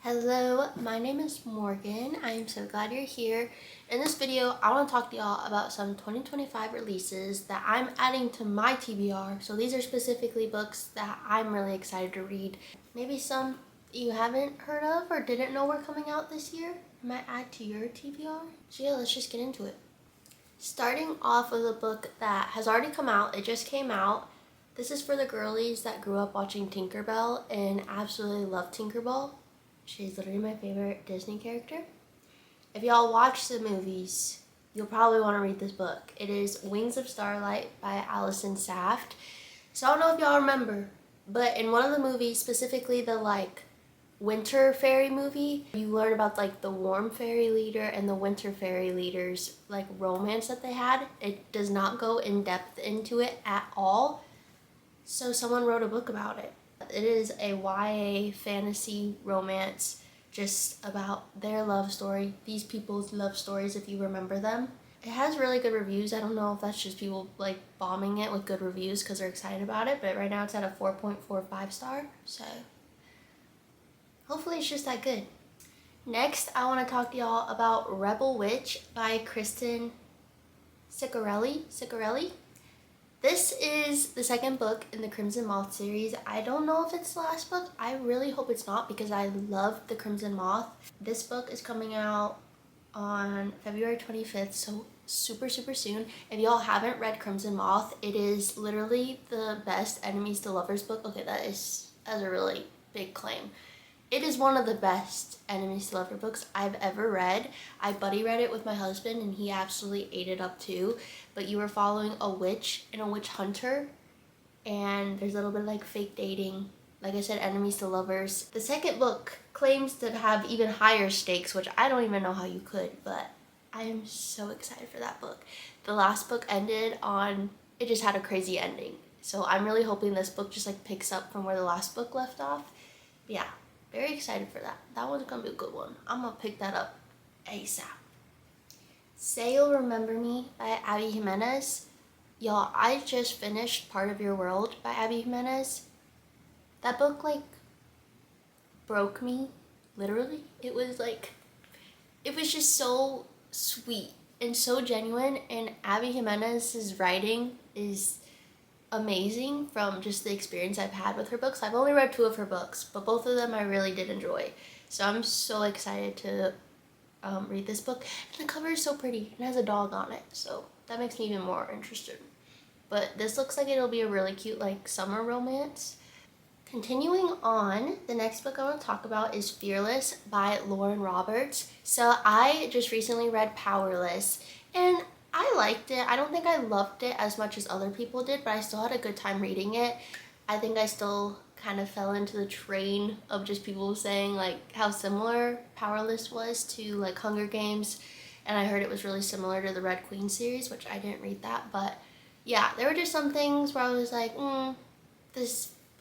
Hello, my name is Morgan. I am so glad you're here. In this video, I want to talk to y'all about some 2025 releases that I'm adding to my TBR. So these are specifically books that I'm really excited to read. Maybe some you haven't heard of or didn't know were coming out this year. I might add to your TBR. So yeah, let's just get into it. Starting off with a book that has already come out. It just came out. This is for the girlies that grew up watching Tinkerbell and absolutely love Tinkerbell. She's literally my favorite Disney character. If y'all watch the movies, you'll probably want to read this book. It is Wings of Starlight by Allison Saft. So I don't know if y'all remember, but in one of the movies, specifically the winter fairy movie, you learn about the warm fairy leader and the winter fairy leader's romance that they had. It does not go in depth into it at all. So someone wrote a book about it. It is a YA fantasy romance just about their love story, these people's love stories if you remember them. It has really good reviews. I don't know if that's just people bombing it with good reviews because they're excited about it, but right now it's at a 4.45 star, so hopefully it's just that good. Next, I want to talk to y'all about Rebel Witch by Kristen Ciccarelli. This is the second book in the Crimson Moth series. I don't know if it's the last book. I really hope it's not because I love the Crimson Moth. This book is coming out on February 25th, so super soon. If y'all haven't read Crimson Moth, it is literally the best enemies to lovers book. Okay, that's a really big claim. It is one of the best enemies to lover books I've ever read. I buddy read it with my husband and he absolutely ate it up too. But you were following a witch and a witch hunter, and there's a little bit of fake dating. Like I said, enemies to lovers. The second book claims to have even higher stakes, which I don't even know how you could, but I am so excited for that book. The last book ended on, it just had a crazy ending. So I'm really hoping this book just picks up from where the last book left off. But yeah, very excited for that. That one's gonna be a good one. I'm gonna pick that up ASAP. Say You'll Remember Me by Abby Jimenez. Y'all, I just finished Part of Your World by Abby Jimenez. That book broke me, literally. It was just so sweet and so genuine, and Abby Jimenez's writing is amazing from just the experience I've had with her books. I've only read 2 of her books, but both of them I really did enjoy. So I'm so excited to read this book. And the cover is so pretty. It has a dog on it, so that makes me even more interested. But this looks like it'll be a really cute summer romance. Continuing on, the next book I want to talk about is Fearless by Lauren Roberts. So I just recently read Powerless, and I liked it. I don't think I loved it as much as other people did, but I still had a good time reading it. I think I still kind of fell into the train of just people saying how similar Powerless was to Hunger Games, and I heard it was really similar to the Red Queen series, which I didn't read that, but yeah, there were just some things where I was like,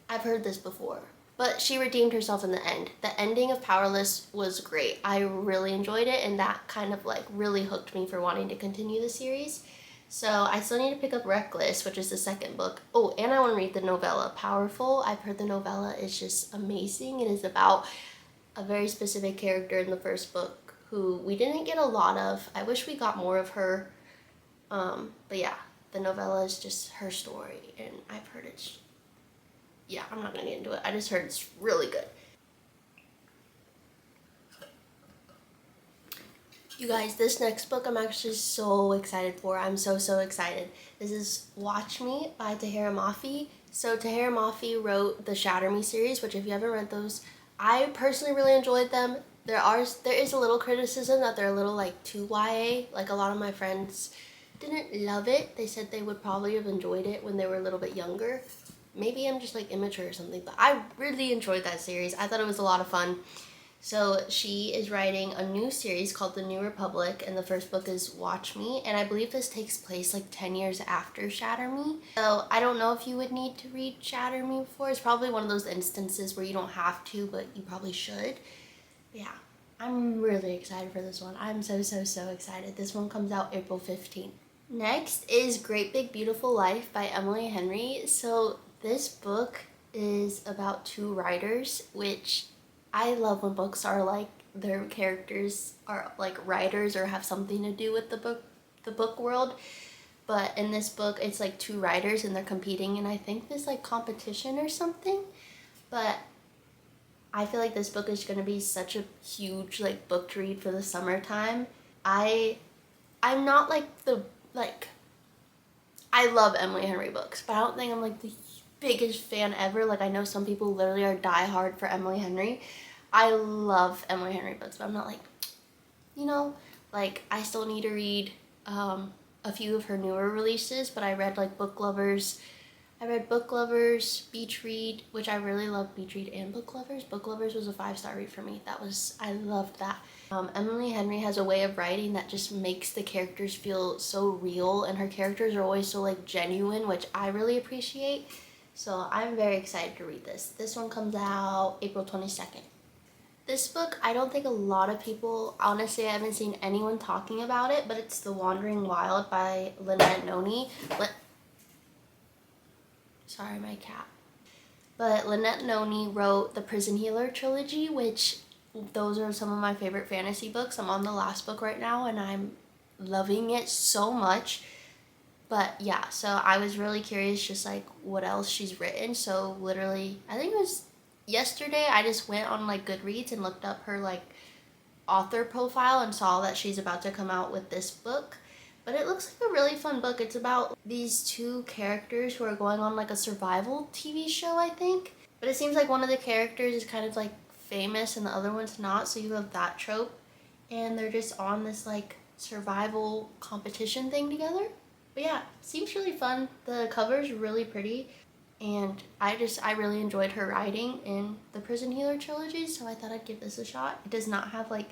I've heard this before. But she redeemed herself in the end. The ending of Powerless was great. I really enjoyed it, and that kind of really hooked me for wanting to continue the series. So I still need to pick up Reckless, which is the second book. Oh, and I want to read the novella, Powerful. I've heard the novella is just amazing. It is about a very specific character in the first book who we didn't get a lot of. I wish we got more of her. But yeah, the novella is just her story, and I've heard it's, yeah, I'm not gonna get into it. I just heard it's really good. You guys, this next book I'm actually so excited for. I'm so excited. This is Watch Me by Tahereh Mafi. So Tahereh Mafi wrote the Shatter Me series, which if you haven't read those, I personally really enjoyed them. There is a little criticism that they're a little too YA. A lot of my friends didn't love it. They said they would probably have enjoyed it when they were a little bit younger. Maybe I'm just immature or something, but I really enjoyed that series. I thought it was a lot of fun. So she is writing a new series called The New Republic, and the first book is Watch Me, and I believe this takes place 10 years after Shatter Me. So I don't know if you would need to read Shatter Me before. It's probably one of those instances where you don't have to, but you probably should. But yeah, I'm really excited for this one. I'm so excited. This one comes out April 15th. Next is Great Big Beautiful Life by Emily Henry. So this book is about 2 writers, which I love when books are like their characters are like writers or have something to do with the book world. But in this book, it's like two writers and they're competing, and I think this like competition or something. But I feel like this book is gonna be such a huge like book to read for the summertime. I I'm not like the like I love Emily Henry books, but I don't think I'm like the biggest fan ever. Like I know some people literally are diehard for Emily Henry. I love Emily Henry books, but I'm not like, you know, like I still need to read a few of her newer releases, but I read like Book Lovers. I read Book Lovers, Beach Read, which I really love Beach Read and Book Lovers. Book Lovers was a 5-star read for me. I loved that. Emily Henry has a way of writing that just makes the characters feel so real, and her characters are always so like genuine, which I really appreciate. So I'm very excited to read this. This one comes out April 22nd. This book, I don't think a lot of people, honestly, I haven't seen anyone talking about it, but it's The Wandering Wild by Lynette Noni. Sorry, my cat. But Lynette Noni wrote the Prison Healer trilogy, which those are some of my favorite fantasy books. I'm on the last book right now and I'm loving it so much. But yeah, so I was really curious just like what else she's written. So literally, I think it was yesterday, I just went on like Goodreads and looked up her like author profile and saw that she's about to come out with this book. But it looks like a really fun book. It's about these two characters who are going on like a survival TV show, I think. But it seems like one of the characters is kind of like famous and the other one's not, so you have that trope. And they're just on this like survival competition thing together. But yeah, seems really fun. The cover's really pretty. And I really enjoyed her writing in the Prison Healer trilogy, so I thought I'd give this a shot. It does not have like,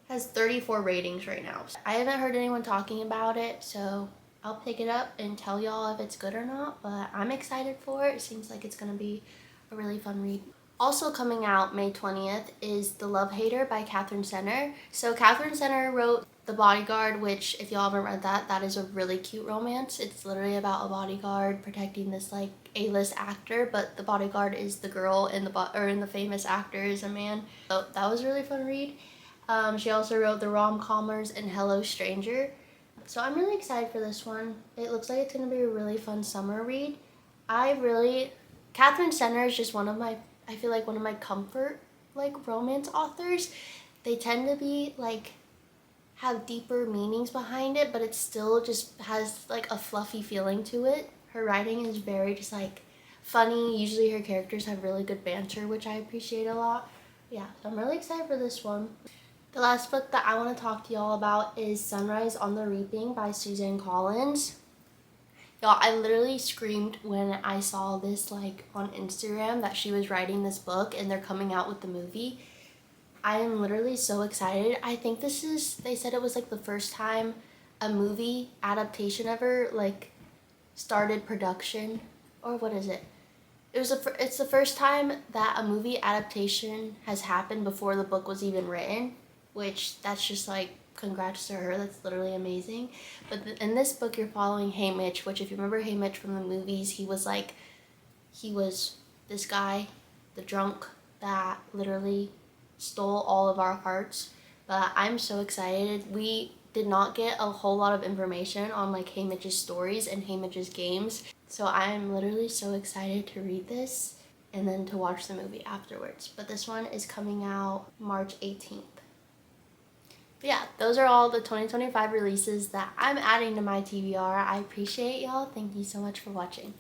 has 34 ratings right now. I haven't heard anyone talking about it, so I'll pick it up and tell y'all if it's good or not, but I'm excited for it. It seems like it's gonna be a really fun read. Also coming out May 20th is The Love Hater by Catherine Senner. So Catherine Senner wrote The Bodyguard, which if y'all haven't read that, that is a really cute romance. It's literally about a bodyguard protecting this like A-list actor, but the bodyguard is the girl and the famous actor is a man. So that was a really fun read. She also wrote The Rom-Commers and Hello Stranger. So I'm really excited for this one. It looks like it's gonna be a really fun summer read. Catherine Senner is just I feel like one of my comfort like romance authors. They tend to be like have deeper meanings behind it, but it still just has like a fluffy feeling to it. Her writing is very just like funny. Usually her characters have really good banter, which I appreciate a lot. Yeah, so I'm really excited for this one. The last book that I want to talk to y'all about is Sunrise on the Reaping by Suzanne Collins. Y'all, I literally screamed when I saw this like on Instagram that she was writing this book and they're coming out with the movie. I am literally so excited. I think they said it was like the first time a movie adaptation ever like started production, or what is it? It's the first time that a movie adaptation has happened before the book was even written, which that's just like congrats to her. That's literally amazing. But in this book you're following Haymitch, which if you remember Haymitch from the movies, he was this guy, the drunk that literally stole all of our hearts. But I'm so excited. We did not get a whole lot of information on like Haymitch's stories and Haymitch's games. So I'm literally so excited to read this and then to watch the movie afterwards. But this one is coming out March 18th. But yeah, those are all the 2025 releases that I'm adding to my TBR. I appreciate y'all. Thank you so much for watching.